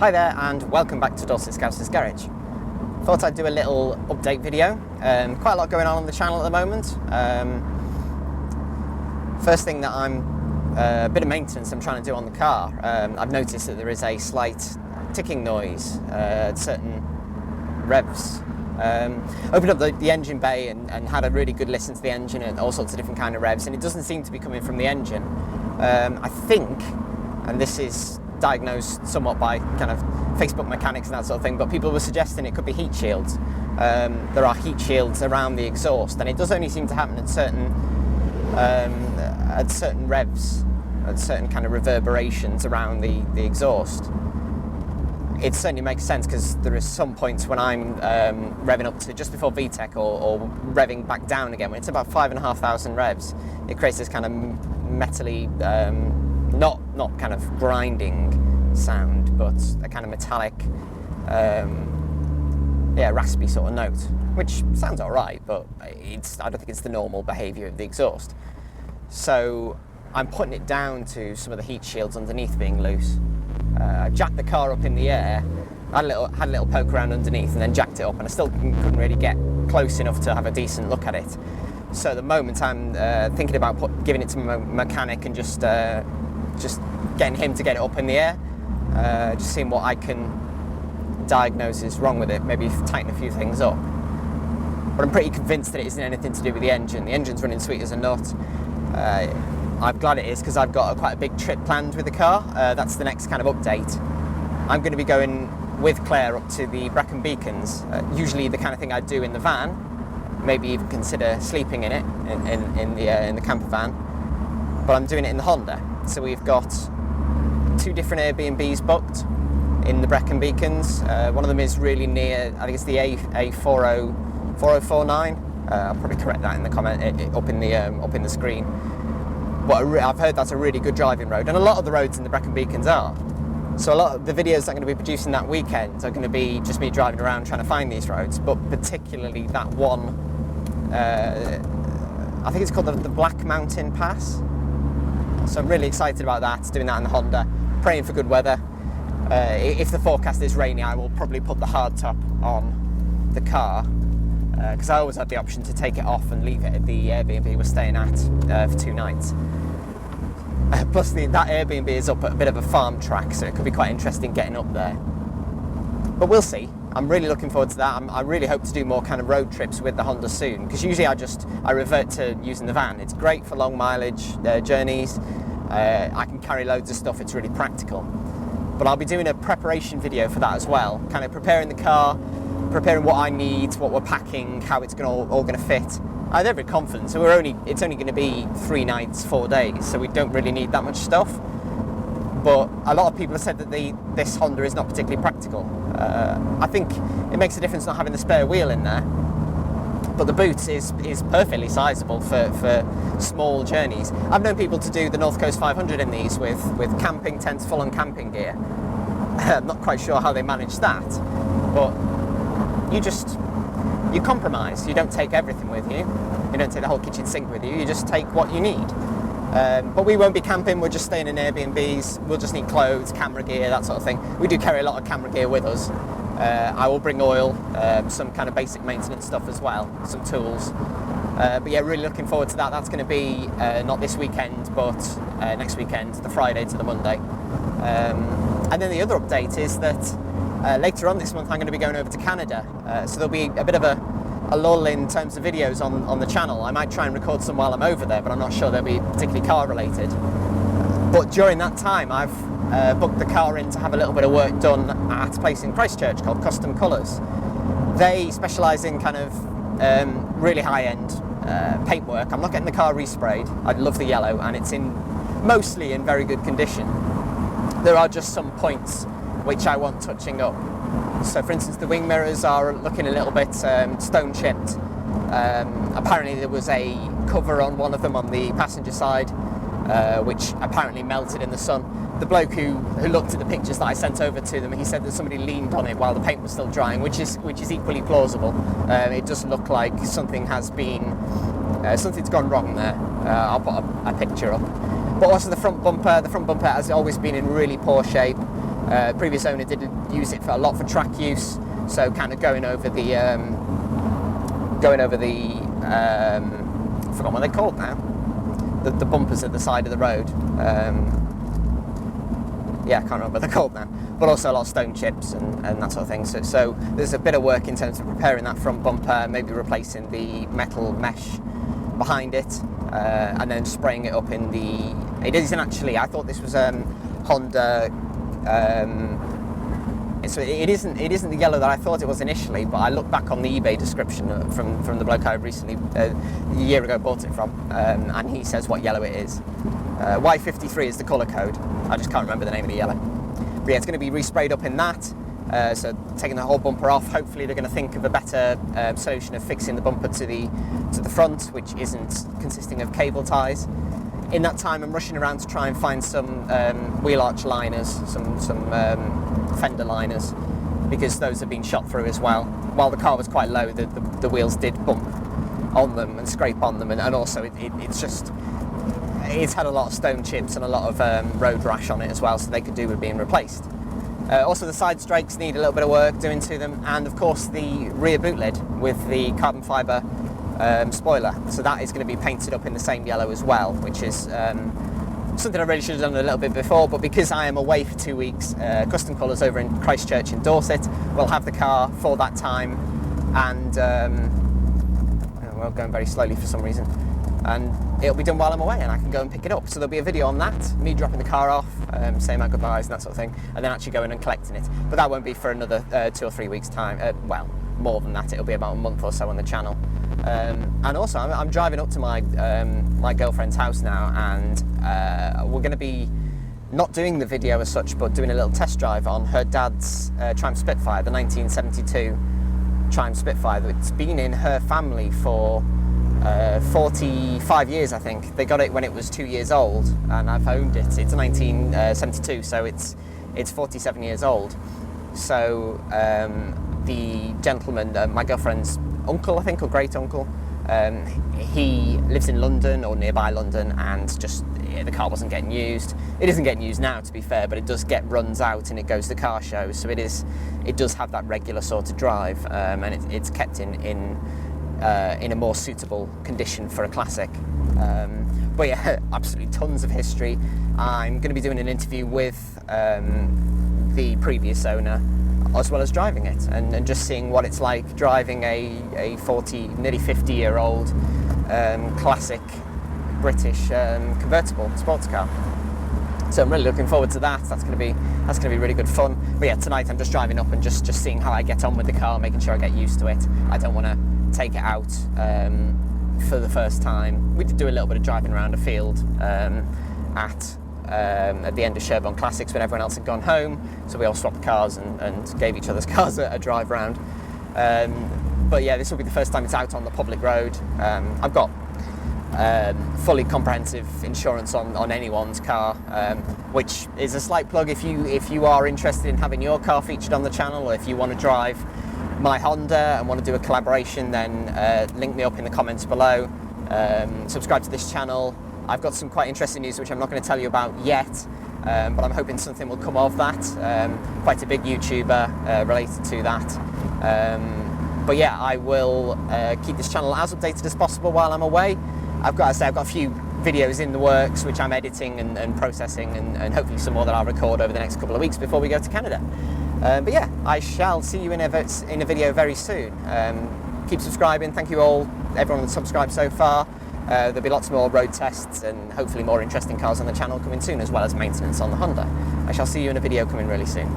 Hi there and welcome back to Dorset Scouser's Garage. Thought I'd do a little update video. Quite a lot going on the channel at the moment. First thing that a bit of maintenance I'm trying to do on the car. I've noticed that there is a slight ticking noise at certain revs. Opened up the engine bay and had a really good listen to the engine and all sorts of different kind of revs, and it doesn't seem to be coming from the engine. I think, and this is diagnosed somewhat by kind of Facebook mechanics and that sort of thing, but people were suggesting it could be heat shields. There are heat shields around the exhaust, and it does only seem to happen at certain revs, at certain kind of reverberations around the exhaust. It certainly makes sense because there are some points when I'm revving up to just before VTEC or revving back down again, when it's about 5,500 revs, it creates this kind of metally, not kind of grinding sound, but a kind of metallic, raspy sort of note, which sounds alright, but I don't think it's the normal behaviour of the exhaust. So I'm putting it down to some of the heat shields underneath being loose. I jacked the car up in the air, had a little poke around underneath, and then jacked it up, and I still couldn't really get close enough to have a decent look at it. So at the moment I'm thinking about giving it to my mechanic and just getting him to get it up in the air, just seeing what I can diagnose is wrong with it, maybe tighten a few things up. But I'm pretty convinced that it isn't anything to do with the engine. The engine's running sweet as a nut. I'm glad it is, because I've got quite a big trip planned with the car. That's the next kind of update. I'm going to be going with Claire up to the Brecon Beacons, usually the kind of thing I'd do in the van, maybe even consider sleeping in it, in the camper van, but I'm doing it in the Honda. So we've got 2 different Airbnbs booked in the Brecon Beacons. One of them is really near, I think it's the A4049. I'll probably correct that in the comment up in the screen. But I've heard that's a really good driving road, and a lot of the roads in the Brecon Beacons are. So a lot of the videos I'm going to be producing that weekend are going to be just me driving around trying to find these roads, but particularly that one, I think it's called the Black Mountain Pass. So I'm really excited about that, doing that in the Honda, praying for good weather. If the forecast is rainy, I will probably put the hardtop on the car, because I always had the option to take it off and leave it at the Airbnb we're staying at for 2 nights. Plus that Airbnb is up at a bit of a farm track, so it could be quite interesting getting up there. But we'll see. I'm really looking forward to that. I really hope to do more kind of road trips with the Honda soon, because usually I revert to using the van. It's great for long mileage journeys. I can carry loads of stuff, it's really practical. But I'll be doing a preparation video for that as well, kind of preparing the car, preparing what I need, what we're packing, how it's all going to fit. I have every confidence. So it's only going to be 3 nights, 4 days, so we don't really need that much stuff. But a lot of people have said that this Honda is not particularly practical. I think it makes a difference not having the spare wheel in there, but the boot is perfectly sizable for small journeys. I've known people to do the North Coast 500 in these with camping tents, full-on camping gear. I'm not quite sure how they manage that, but you compromise. You don't take everything with you. You don't take the whole kitchen sink with you. You just take what you need. But we won't be camping. We're just staying in Airbnbs. We'll just need clothes, camera gear, that sort of thing. We do carry a lot of camera gear with us. I will bring oil, some kind of basic maintenance stuff as well, some tools. But yeah, really looking forward to that. That's going to be not this weekend, but next weekend, the Friday to the Monday. And then the other update is that later on this month I'm going to be going over to Canada. So there'll be a bit of a lull in terms of videos on the channel. I might try and record some while I'm over there, but I'm not sure they'll be particularly car related. But during that time I've booked the car in to have a little bit of work done at a place in Christchurch called Custom Colours. They specialise in kind of really high-end paintwork. I'm not getting the car resprayed. I love the yellow, and it's mostly in very good condition. There are just some points which I want touching up. So for instance, the wing mirrors are looking a little bit stone chipped. Apparently there was a cover on one of them on the passenger side, which apparently melted in the sun. The bloke who looked at the pictures that I sent over to them, he said that somebody leaned on it while the paint was still drying, which is equally plausible. It does look like something's gone wrong there. I'll put a picture up. But also the front bumper has always been in really poor shape. Previous owner did use it for a lot for track use, so kind of going over the I forgot what they're called now, the bumpers at the side of the road. Yeah, I can't remember what they're called now, but also a lot of stone chips and that sort of thing. So there's a bit of work in terms of preparing that front bumper, maybe replacing the metal mesh behind it, and then spraying it up in the... It isn't actually, I thought this was Honda... So it isn't the yellow that I thought it was initially, but I looked back on the eBay description from the bloke I recently, a year ago, bought it from, and he says what yellow it is. Y53 is the colour code. I just can't remember the name of the yellow. But yeah, it's going to be resprayed up in that. So taking the whole bumper off. Hopefully they're going to think of a better solution of fixing the bumper to the front, which isn't consisting of cable ties. In that time, I'm rushing around to try and find some wheel arch liners, some fender liners, because those have been shot through as well. While the car was quite low, the wheels did bump on them and scrape on them, and also it's had a lot of stone chips and a lot of road rash on it as well, so they could do with being replaced. Also, the side strakes need a little bit of work doing to them, and of course the rear boot lid with the carbon fibre spoiler. So that is going to be painted up in the same yellow as well, which is something I really should have done a little bit before, but because I am away for 2 weeks, Custom Colours over in Christchurch in Dorset will have the car for that time, and we're going very slowly for some reason, and it'll be done while I'm away and I can go and pick it up. So there'll be a video on that, me dropping the car off, saying my goodbyes and that sort of thing, and then actually going and collecting it. But that won't be for another 2 or 3 weeks time, well, more than that, it'll be about a month or so on the channel. And also I'm driving up to my girlfriend's house now, and we're going to be not doing the video as such, but doing a little test drive on her dad's Triumph Spitfire, the 1972 Triumph Spitfire. It's been in her family for 45 years, I think. They got it when it was 2 years old, and I've owned it. It's a 1972, so it's 47 years old. So the gentleman, my girlfriend's uncle, I think, or great uncle, he lives in London or nearby London, and just the car wasn't getting used. It isn't getting used now, to be fair, but it does get runs out and it goes to car shows, so it does have that regular sort of drive, and it's kept in a more suitable condition for a classic. But yeah, absolutely tons of history. I'm going to be doing an interview with the previous owner, as well as driving it, and just seeing what it's like driving a 40, nearly 50-year-old classic British convertible sports car. So I'm really looking forward to that. That's going to be really good fun. But yeah, tonight I'm just driving up and just seeing how I get on with the car, making sure I get used to it. I don't want to take it out for the first time. We did do a little bit of driving around a field at the end of Sherborne Classics when everyone else had gone home, so we all swapped cars and gave each other's cars a drive around. But yeah, this will be the first time it's out on the public road. I've got fully comprehensive insurance on anyone's car, which is a slight plug if you are interested in having your car featured on the channel, or if you want to drive my Honda and want to do a collaboration, then link me up in the comments below. Subscribe to this channel. I've got some quite interesting news which I'm not going to tell you about yet, but I'm hoping something will come of that. Quite a big YouTuber related to that. But yeah, I will keep this channel as updated as possible while I'm away. I've got a few videos in the works which I'm editing and processing, and hopefully some more that I'll record over the next couple of weeks before we go to Canada. But yeah, I shall see you in a video very soon. Keep subscribing. Thank you all, everyone that's subscribed so far. There'll be lots more road tests and hopefully more interesting cars on the channel coming soon, as well as maintenance on the Honda. I shall see you in a video coming really soon.